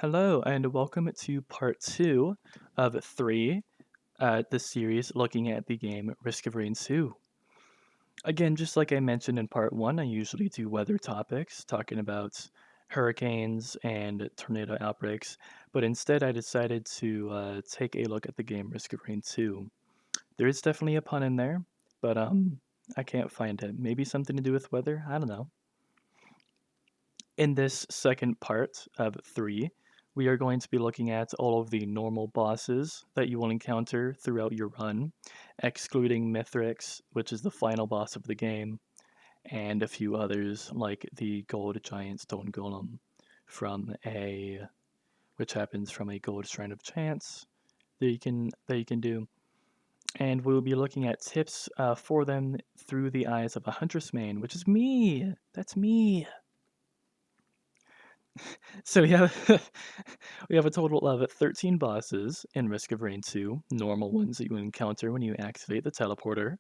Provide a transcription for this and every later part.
Hello, and welcome to part two of three, the series looking at the game Risk of Rain 2. Again, just like I mentioned in part one, I usually do weather topics, talking about hurricanes and tornado outbreaks, but instead I decided to take a look at the game Risk of Rain 2. There is definitely a pun in there, but I can't find it. Maybe something to do with weather? I don't know. In this second part of three, we are going to be looking at all of the normal bosses that you will encounter throughout your run, excluding Mithrix, which is the final boss of the game, and a few others like the Gold Giant Stone Golem which happens from a Gold Shrine of Chance that you can do. And we'll be looking at tips for them through the eyes of a Huntress main, which is me. That's me. So we have we have a total of 13 bosses in Risk of Rain 2, normal ones that you encounter when you activate the teleporter.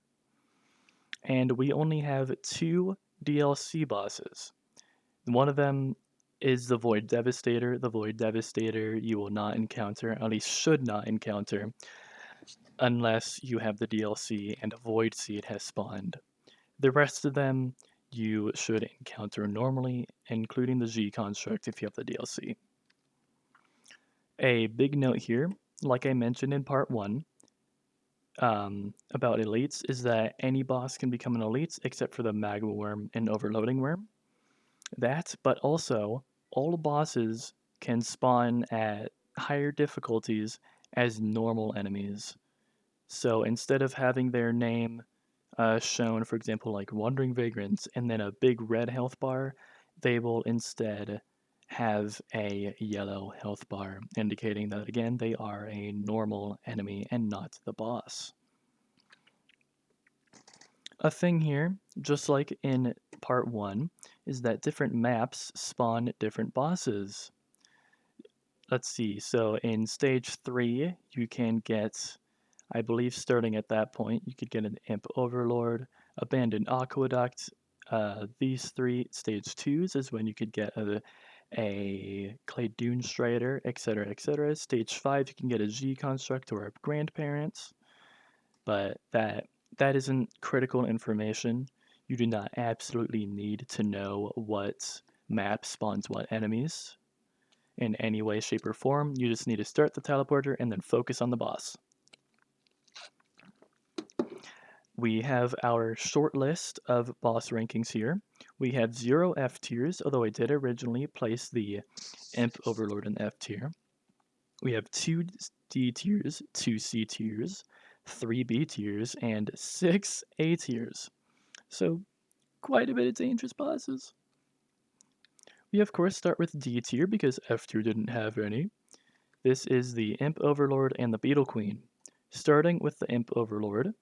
And we only have two DLC bosses. One of them is the Void Devastator. The Void Devastator you will not encounter, at least should not encounter, unless you have the DLC and a Void Seed has spawned. The rest of them you should encounter normally, including the G construct if you have the DLC. A big note here, like I mentioned in part one, about elites, is that any boss can become an elite except for the magma worm and overloading worm. That, but also all bosses can spawn at higher difficulties as normal enemies. So instead of having their name shown, for example, like Wandering Vagrants, and then a big red health bar, they will instead have a yellow health bar, indicating that again they are a normal enemy and not the boss. A thing here, just like in part 1, is that different maps spawn different bosses. Let's see, so in stage 3, you can get, I believe starting at that point, you could get an Imp Overlord, Abandoned Aqueduct. These three stage 2s is when you could get a Clay Dune Strider, etc., etc. Stage 5, you can get a G Construct or a Grandparents, but that isn't critical information. You do not absolutely need to know what map spawns what enemies in any way, shape, or form. You just need to start the teleporter and then focus on the boss. We have our short list of boss rankings here. We have 0 F tiers, although I did originally place the Imp Overlord in F tier. We have 2 D tiers, 2 C tiers, 3 B tiers, and 6 A tiers. So, quite a bit of dangerous bosses. We of course start with D tier because F tier didn't have any. This is the Imp Overlord and the Beetle Queen. Starting with the Imp Overlord.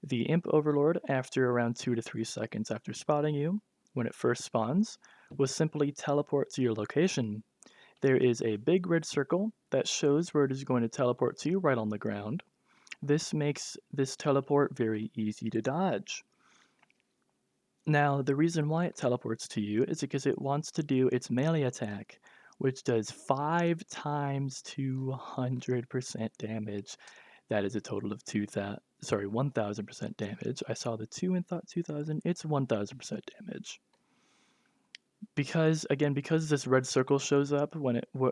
The Imp Overlord, after around 2 to 3 seconds after spotting you, when it first spawns, will simply teleport to your location. There is a big red circle that shows where it is going to teleport to right on the ground. This makes this teleport very easy to dodge. Now, the reason why it teleports to you is because it wants to do its melee attack, which does 5 times 200% damage. That is a total of 1000% damage. I saw the 2 and thought 2000. It's 1000% damage. Because this red circle shows up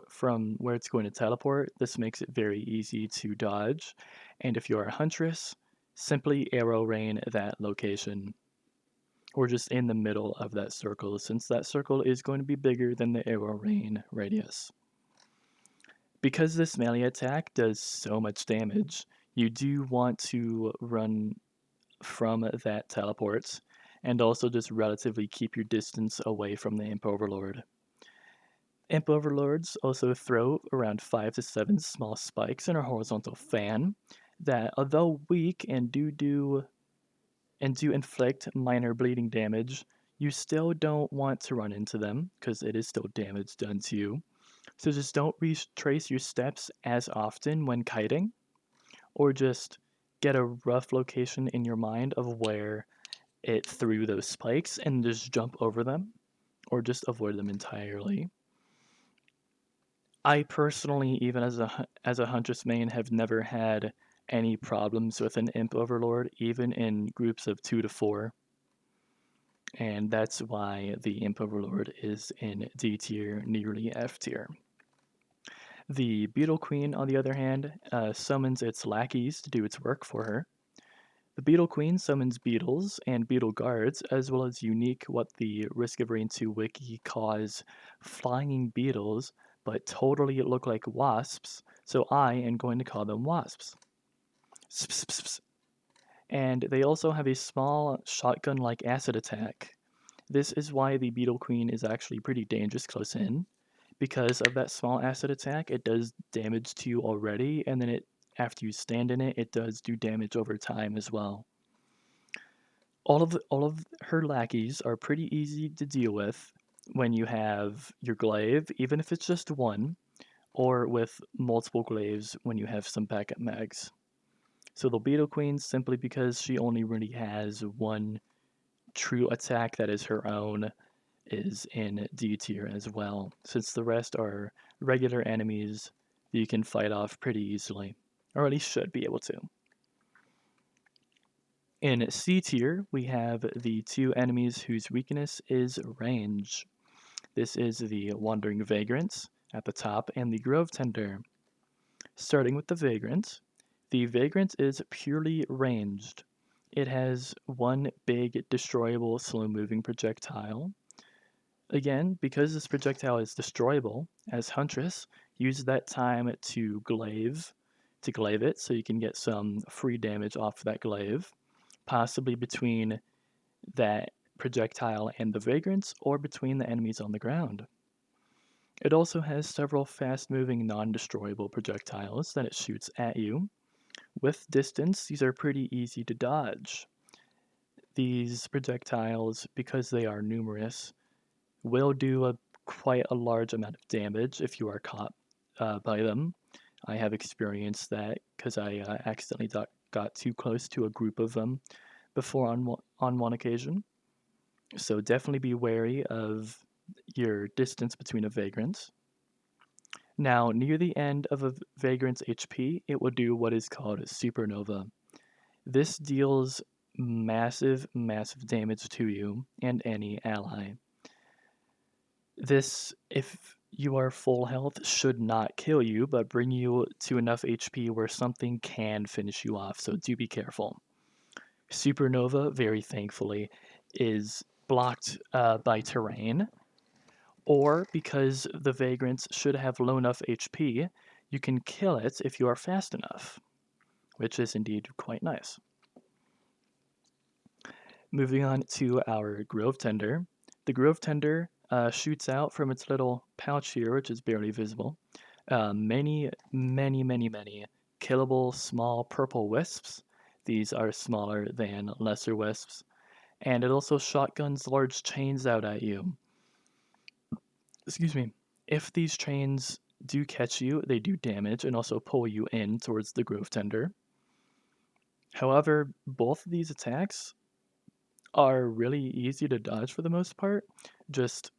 from where it's going to teleport, this makes it very easy to dodge. And if you're a huntress, simply arrow rain that location, or just in the middle of that circle, since that circle is going to be bigger than the arrow rain radius. Because this melee attack does so much damage, you do want to run from that teleport, and also just relatively keep your distance away from the Imp Overlord. Imp Overlords also throw around 5 to 7 small spikes in a horizontal fan that, although weak and do inflict minor bleeding damage, you still don't want to run into them because it is still damage done to you. So just don't retrace your steps as often when kiting, or just get a rough location in your mind of where it threw those spikes and just jump over them, or just avoid them entirely. I personally, even as a Huntress main, have never had any problems with an Imp Overlord, even in groups of 2 to 4. And that's why the Imp Overlord is in D tier, nearly F tier. The Beetle Queen, on the other hand, summons its lackeys to do its work for her. The Beetle Queen summons beetles and beetle guards, as well as unique what the Risk of Rain 2 wiki calls flying beetles, but totally look like wasps, so I am going to call them wasps. And they also have a small shotgun-like acid attack. This is why the Beetle Queen is actually pretty dangerous close in. Because of that small acid attack, it does damage to you already, and then after you stand in it, it does do damage over time as well. All of her lackeys are pretty easy to deal with when you have your glaive, even if it's just one, or with multiple glaives when you have some backup mags. So the Beetle Queen, simply because she only really has one true attack that is her own, is in D tier as well, since the rest are regular enemies that you can fight off pretty easily, or at least should be able to. In C tier, we have the two enemies whose weakness is range. This is the Wandering Vagrant at the top and the Grove Tender. Starting with the Vagrant is purely ranged. It has one big destroyable slow moving projectile. Again, because this projectile is destroyable, as Huntress, use that time to glaive it so you can get some free damage off that glaive, possibly between that projectile and the vagrants, or between the enemies on the ground. It also has several fast-moving non-destroyable projectiles that it shoots at you. With distance, these are pretty easy to dodge. These projectiles, because they are numerous, will do quite a large amount of damage if you are caught by them. I have experienced that because I accidentally got too close to a group of them before on one occasion. So definitely be wary of your distance between a vagrant. Now, near the end of a vagrant's HP, it will do what is called supernova. This deals massive, massive damage to you and any ally. This, if you are full health, should not kill you, but bring you to enough HP where something can finish you off, so do be careful. Supernova, very thankfully, is blocked by terrain, or because the vagrants should have low enough HP, you can kill it if you are fast enough, which is indeed quite nice. Moving on to our Grove Tender. The Grove Tender shoots out from its little pouch here, which is barely visible, many, many, many, many killable small purple wisps. These are smaller than lesser wisps. And it also shotguns large chains out at you. Excuse me. If these chains do catch you, they do damage and also pull you in towards the Grove Tender. However, both of these attacks are really easy to dodge for the most part. Just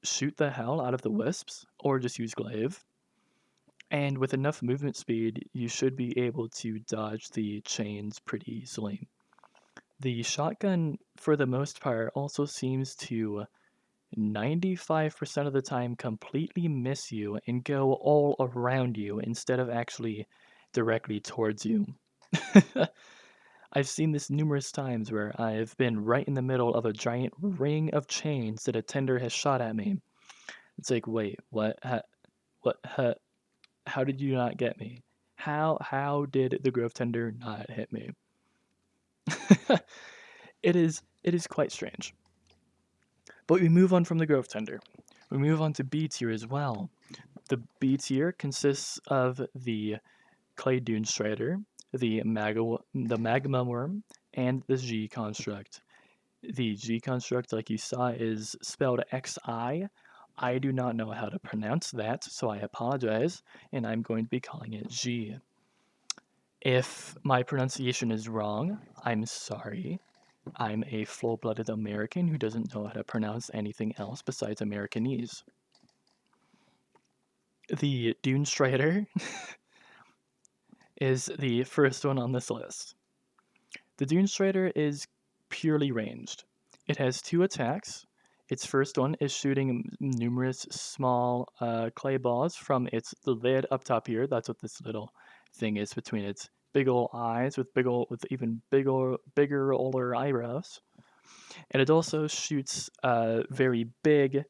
shoot the hell out of the wisps or just use glaive. And with enough movement speed, you should be able to dodge the chains pretty easily. The shotgun, for the most part, also seems to 95% of the time completely miss you and go all around you instead of actually directly towards you. I've seen this numerous times where I've been right in the middle of a giant ring of chains that a tender has shot at me. It's like, wait, what? What? How did you not get me? How did the Grove Tender not hit me? It is quite strange. But we move on from the Grove Tender. We move on to B tier as well. The B tier consists of the Clay Dune Strider, the Magma Worm, and the G Construct. The G Construct, like you saw, is spelled XI. I do not know how to pronounce that, so I apologize, and I'm going to be calling it G. If my pronunciation is wrong, I'm sorry. I'm a full-blooded American who doesn't know how to pronounce anything else besides Americanese. The Dune Strider is the first one on this list. The Dune Strider is purely ranged. It has two attacks. Its first one is shooting numerous small clay balls from the lid up top here. That's what this little thing is between its big old eyes with even bigger older eyebrows. And it also shoots very big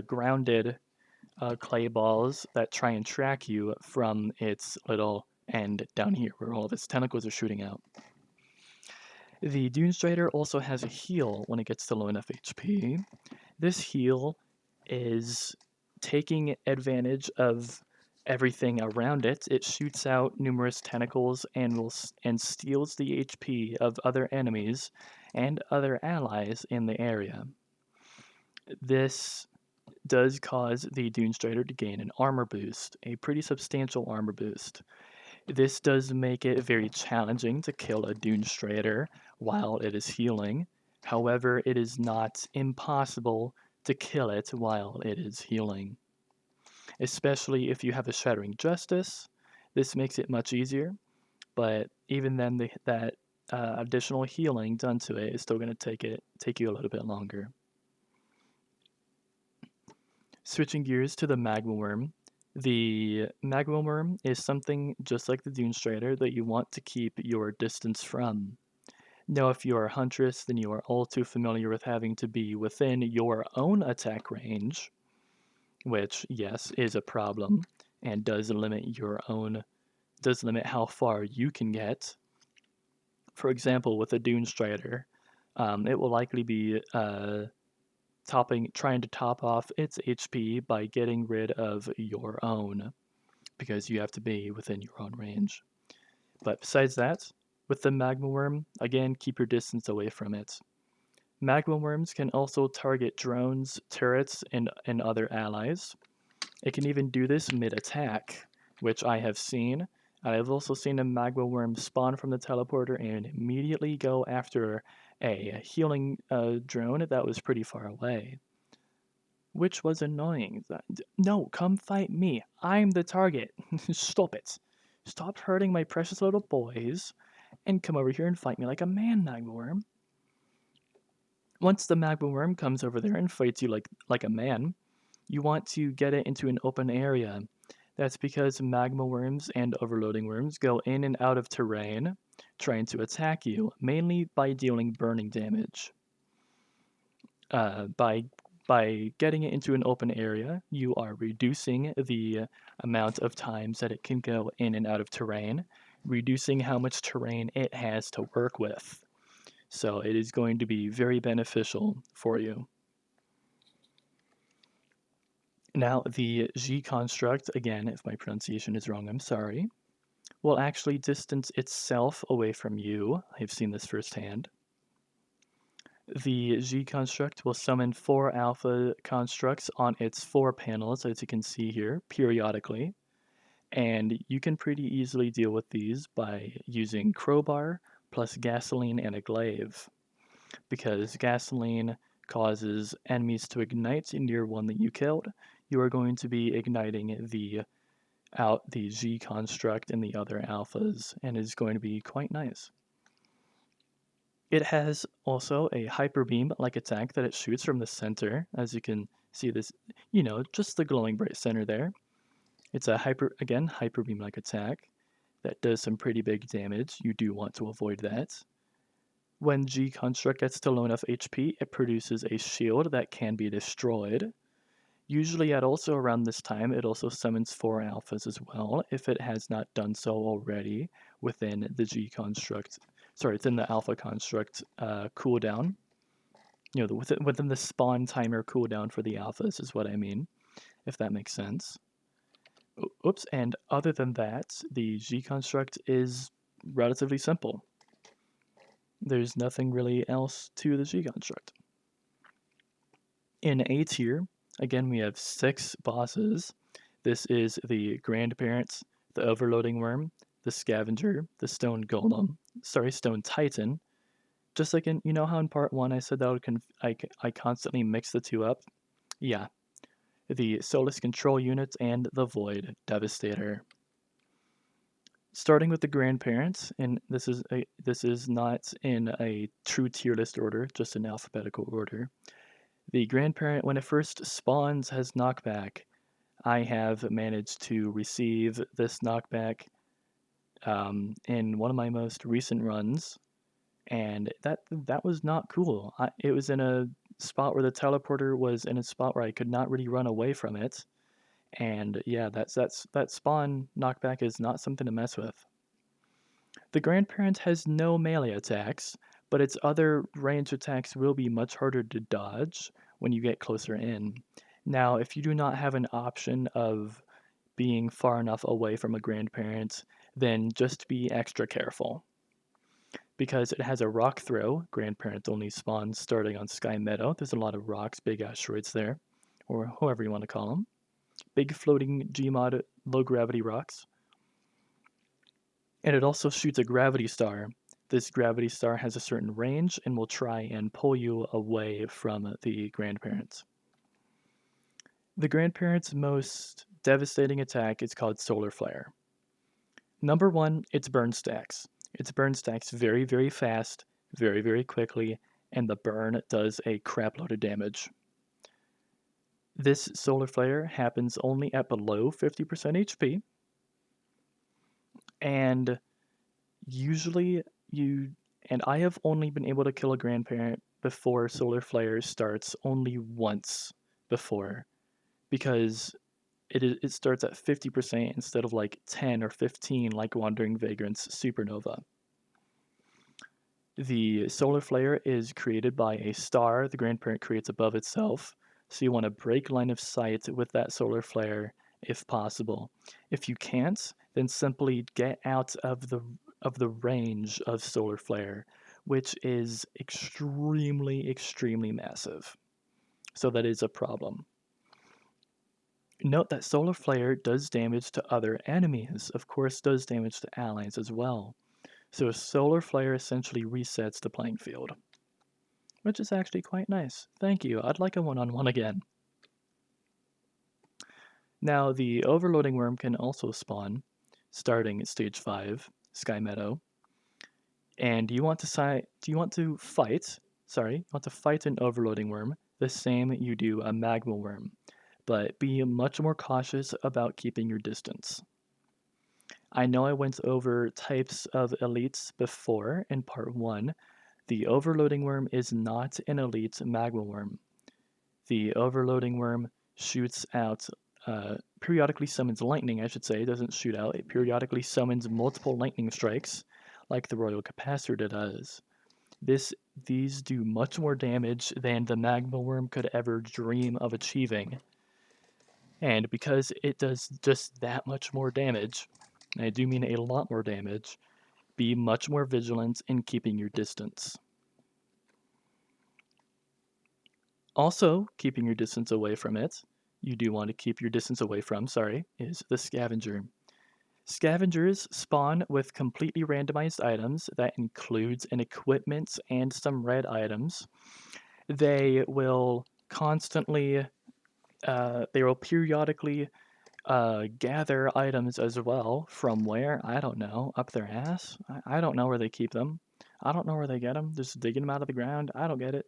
grounded clay balls that try and track you from its little end down here where all of its tentacles are shooting out. The Dune Strider also has a heal when it gets to low enough HP. This heal is taking advantage of everything around it. It shoots out numerous tentacles and steals the HP of other enemies and other allies in the area. This does cause the Dune Strider to gain an armor boost, a pretty substantial armor boost. This does make it very challenging to kill a Dune Strider while it is healing. However, it is not impossible to kill it while it is healing. Especially if you have a Shattering Justice, this makes it much easier, but even then that additional healing done to it is still going to take you a little bit longer. Switching gears to the Magma Worm. The Magma Worm is something just like the Dune Strider that you want to keep your distance from. Now, if you are a Huntress, then you are all too familiar with having to be within your own attack range, which, yes, is a problem and does limit how far you can get. For example, with a Dune Strider, it will likely be trying to top off its HP by getting rid of your own, because you have to be within your own range. But besides that, with the Magma Worm, again, keep your distance away from it. Magma Worms can also target drones, turrets, and other allies. It can even do this mid-attack, which I have seen. And I've also seen a Magma Worm spawn from the teleporter and immediately go after a healing drone that was pretty far away, which was annoying. No, come fight me. I'm the target. Stop it. Stop hurting my precious little boys and come over here and fight me like a man, Magma Worm. Once the Magma Worm comes over there and fights you like a man, you want to get it into an open area. That's because Magma Worms and Overloading Worms go in and out of terrain, trying to attack you, mainly by dealing burning damage. By getting it into an open area, you are reducing the amount of times that it can go in and out of terrain, reducing how much terrain it has to work with. So it is going to be very beneficial for you. Now, the G construct, again, if my pronunciation is wrong, I'm sorry, will actually distance itself away from you. I've seen this firsthand. The G construct will summon 4 alpha constructs on its 4 panels, as you can see here, periodically. And you can pretty easily deal with these by using Crowbar plus Gasoline and a Glaive, because Gasoline causes enemies to ignite near one that you killed. You are going to be igniting the G construct and the other alphas, and it's going to be quite nice. It has also a hyper beam like attack that it shoots from the center, as you can see this, just the glowing bright center there. It's a hyper beam like attack that does some pretty big damage. You do want to avoid that. When G construct gets to low enough HP, it produces a shield that can be destroyed. Usually at also around this time, it also summons 4 alphas as well, if it has not done so already within the G construct. Sorry, within the alpha construct cooldown. Within the spawn timer cooldown for the alphas is what I mean, if that makes sense. Oops, and other than that, the G construct is relatively simple. There's nothing really else to the G construct. In A tier, again, we have 6 bosses. This is the Grandparents, the Overloading Worm, the Scavenger, the Stone Titan. Just like how in part 1 I said that I constantly mix the two up? Yeah. the Solus Control Unit, and the Void Devastator. Starting with the grandparents, and this is not in a true tier list order, just in alphabetical order. The grandparent, when it first spawns, has knockback. I have managed to receive this knockback in one of my most recent runs, and that was not cool. It was in a spot where the teleporter was in a spot where I could not really run away from it, and yeah, that spawn knockback is not something to mess with. The grandparent has no melee attacks, but its other range attacks will be much harder to dodge when you get closer in. Now, if you do not have an option of being far enough away from a grandparent, then just be extra careful. Because it has a rock throw, grandparent only spawns starting on Sky Meadow. There's a lot of rocks, big asteroids there, or however you want to call them. Big floating Gmod low gravity rocks. And it also shoots a gravity star. This gravity star has a certain range and will try and pull you away from the grandparents. The grandparents' most devastating attack is called Solar Flare. Number one, it's burn stacks. It's burn stacks very, very fast, very, very quickly, and the burn does a crapload of damage. This Solar Flare happens only at below 50% HP, and usually and I have only been able to kill a grandparent before Solar Flare starts only once before, because it starts at 50% instead of like 10 or 15 like Wandering Vagrant's Supernova. The solar flare is created by a star the grandparent creates above itself, so you want to break line of sight with that solar flare if possible. If you can't, then simply get out of the range of solar flare, which is extremely, extremely massive. So that is a problem. Note that solar flare does damage to other enemies, of course does damage to allies as well. So a solar flare essentially resets the playing field, which is actually quite nice. Thank you. I'd like a one-on-one again. Now, the overloading worm can also spawn, starting at stage 5, Sky Meadow. And you want to fight an overloading worm the same you do a magma worm, but be much more cautious about keeping your distance. I know I went over types of elites before in part 1. The overloading worm is not an elite magma worm. The overloading worm shoots out, periodically summons lightning, I should say. It doesn't shoot out. It periodically summons multiple lightning strikes, like the Royal Capacitor does. These do much more damage than the magma worm could ever dream of achieving. And because it does just that much more damage, and I do mean a lot more damage, be much more vigilant in keeping your distance. Also, keeping your distance away from it, you do want to keep your distance away from, is the scavenger. Scavengers spawn with completely randomized items that includes an equipment and some red items. They will periodically gather items as well. From where? I don't know. Up their ass? I don't know where they keep them. I don't know where they get them. Just digging them out of the ground. I don't get it.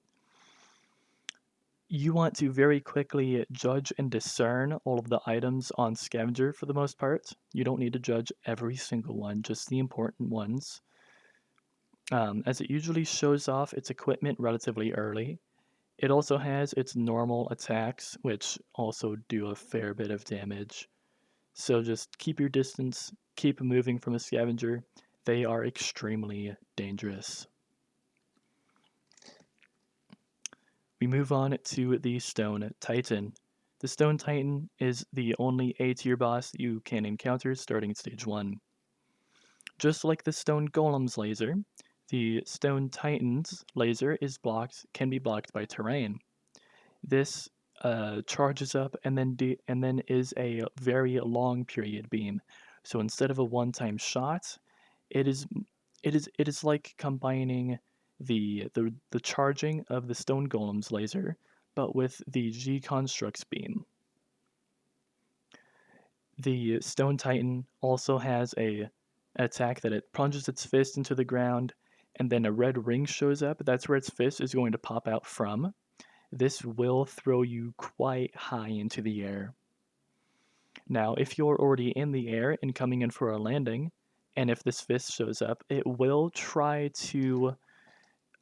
You want to very quickly judge and discern all of the items on Scavenger for the most part. You don't need to judge every single one, just the important ones. As it usually shows off its equipment relatively early. It also has its normal attacks, which also do a fair bit of damage. So just keep your distance, keep moving from a scavenger. They are extremely dangerous. We move on to the Stone Titan. The Stone Titan is the only A tier boss you can encounter starting at stage 1. Just like the Stone Golem's laser, the Stone Titan's laser can be blocked by terrain. This charges up and then is a very long period beam. So instead of a one-time shot, it is like combining the charging of the Stone Golem's laser, but with the G Construct's beam. The Stone Titan also has a attack that it plunges its fist into the ground, and then a red ring shows up. That's where its fist is going to pop out from. This will throw you quite high into the air. Now, if you're already in the air and coming in for a landing, and if this fist shows up, it will try to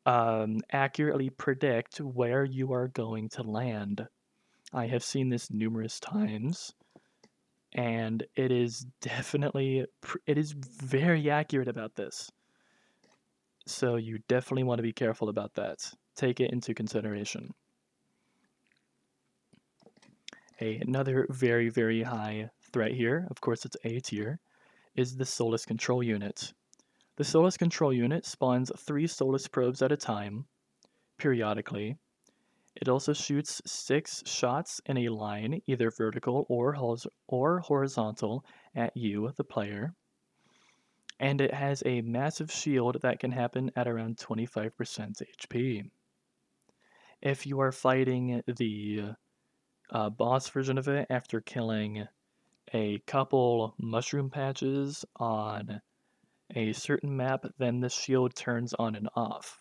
accurately predict where you are going to land. I have seen this numerous times, and it is definitely it is very accurate about this. So you definitely want to be careful about that. Take it into consideration. Another very, very high threat here, of course it's A tier, is the Solus Control Unit. The Solus Control Unit spawns 3 Solus probes at a time, periodically. It also shoots 6 shots in a line, either vertical or horizontal, at you, the player. And it has a massive shield that can happen at around 25% HP. If you are fighting the boss version of it after killing a couple mushroom patches on a certain map, then the shield turns on and off.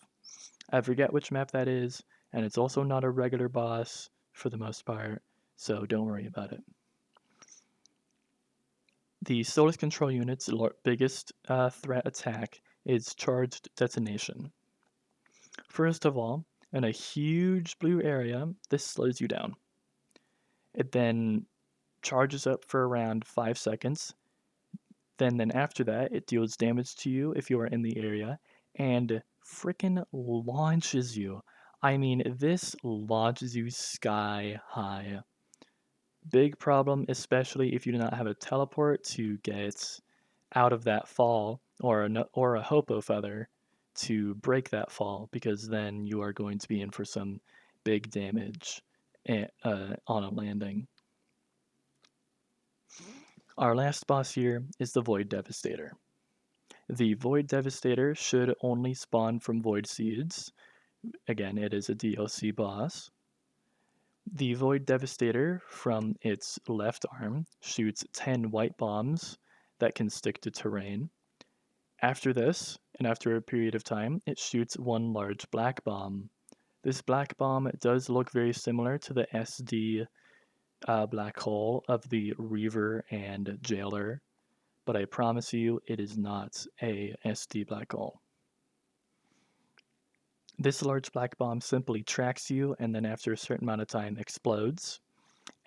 I forget which map that is, and it's also not a regular boss for the most part, so don't worry about it. The Solus Control Unit's biggest threat attack is Charged Detonation. First of all, in a huge blue area, this slows you down. It then charges up for around 5 seconds. Then after that, it deals damage to you if you are in the area, and frickin' launches you. I mean, this launches you sky high. Big problem, especially if you do not have a teleport to get out of that fall, or a Hopo feather to break that fall, because then you are going to be in for some big damage on a landing. Our last boss here is the Void Devastator. The Void Devastator should only spawn from Void Seeds. Again, it is a DLC boss. The Void Devastator, from its left arm, shoots 10 white bombs that can stick to terrain. After this, and after a period of time, it shoots one large black bomb. This black bomb does look very similar to the SD black hole of the Reaver and Jailer, but I promise you it is not a SD black hole. This large black bomb simply tracks you and then after a certain amount of time explodes.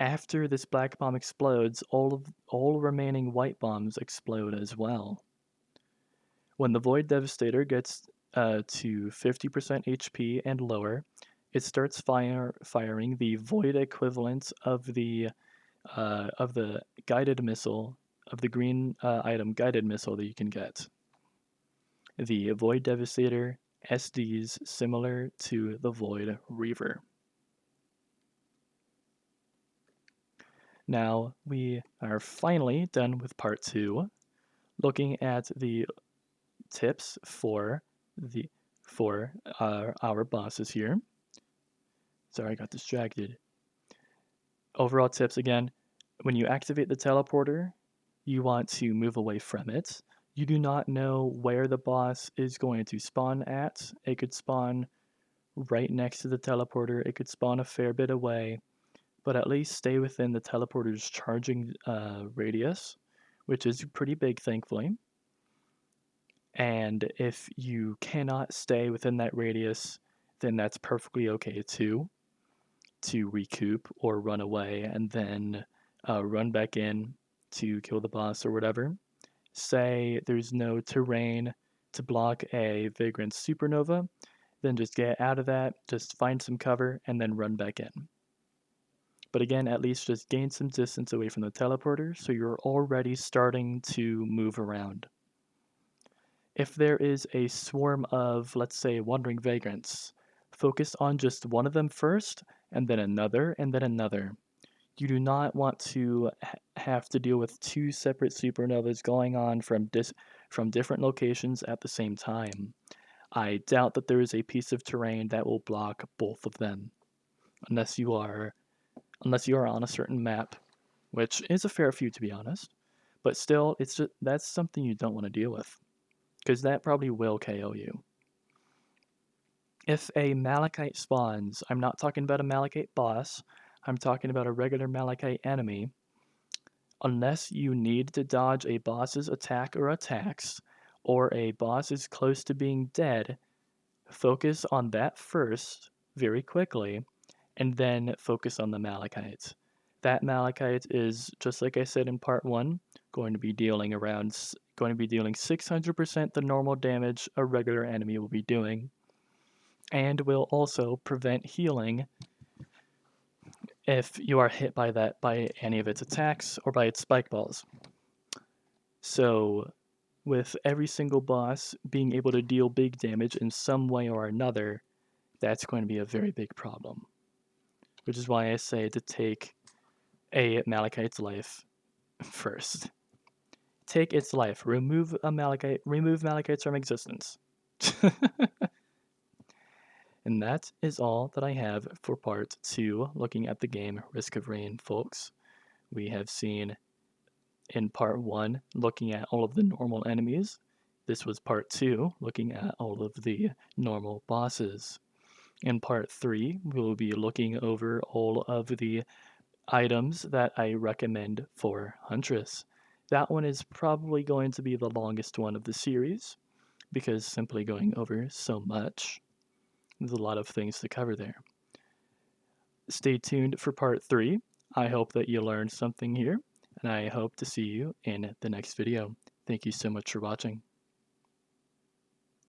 After this black bomb explodes, all remaining white bombs explode as well. When the Void Devastator gets to 50% HP and lower, it starts firing the Void equivalent of the guided missile, of the green item guided missile that you can get. The Void Devastator SDs similar to the Void Reaver. Now we are finally done with part 2, looking at the tips for our bosses here. Sorry, I got distracted. Overall tips again, when you activate the teleporter, you want to move away from it. You do not know where the boss is going to spawn at. It could spawn right next to the teleporter, it could spawn a fair bit away, but at least stay within the teleporter's charging radius, which is pretty big, thankfully. And if you cannot stay within that radius, then that's perfectly okay too, to recoup or run away and then run back in to kill the boss or whatever. Say there's no terrain to block a Vagrant Supernova, then just get out of that, just find some cover, and then run back in. But again, at least just gain some distance away from the teleporter so you're already starting to move around. If there is a swarm of, let's say, wandering vagrants, focus on just one of them first, and then another, and then another. You do not want to have to deal with 2 separate supernovas going on from different locations at the same time. I doubt that there is a piece of terrain that will block both of them, unless you are on a certain map which is a fair few to be honest. But still, it's just, that's something you don't want to deal with, because that probably will KO you. If a Malachite spawns, I'm not talking about a Malachite boss, I'm talking about a regular Malachite enemy. Unless you need to dodge a boss's attack or attacks, or a boss is close to being dead, focus on that first, very quickly, and then focus on the Malachite. That Malachite is, just like I said in part 1, going to be dealing 600% the normal damage a regular enemy will be doing, and will also prevent healing if you are hit by any of its attacks or by its spike balls. So with every single boss being able to deal big damage in some way or another, that's going to be a very big problem. Which is why I say to take a Malachite's life first. Take its life. Remove Malachites from existence. And that is all that I have for part 2, looking at the game Risk of Rain, folks. We have seen in part 1, looking at all of the normal enemies. This was part 2, looking at all of the normal bosses. In part 3, we will be looking over all of the items that I recommend for Huntress. That one is probably going to be the longest one of the series, because simply going over so much, there's a lot of things to cover there. Stay tuned for part 3. I hope that you learned something here, and I hope to see you in the next video. Thank you so much for watching.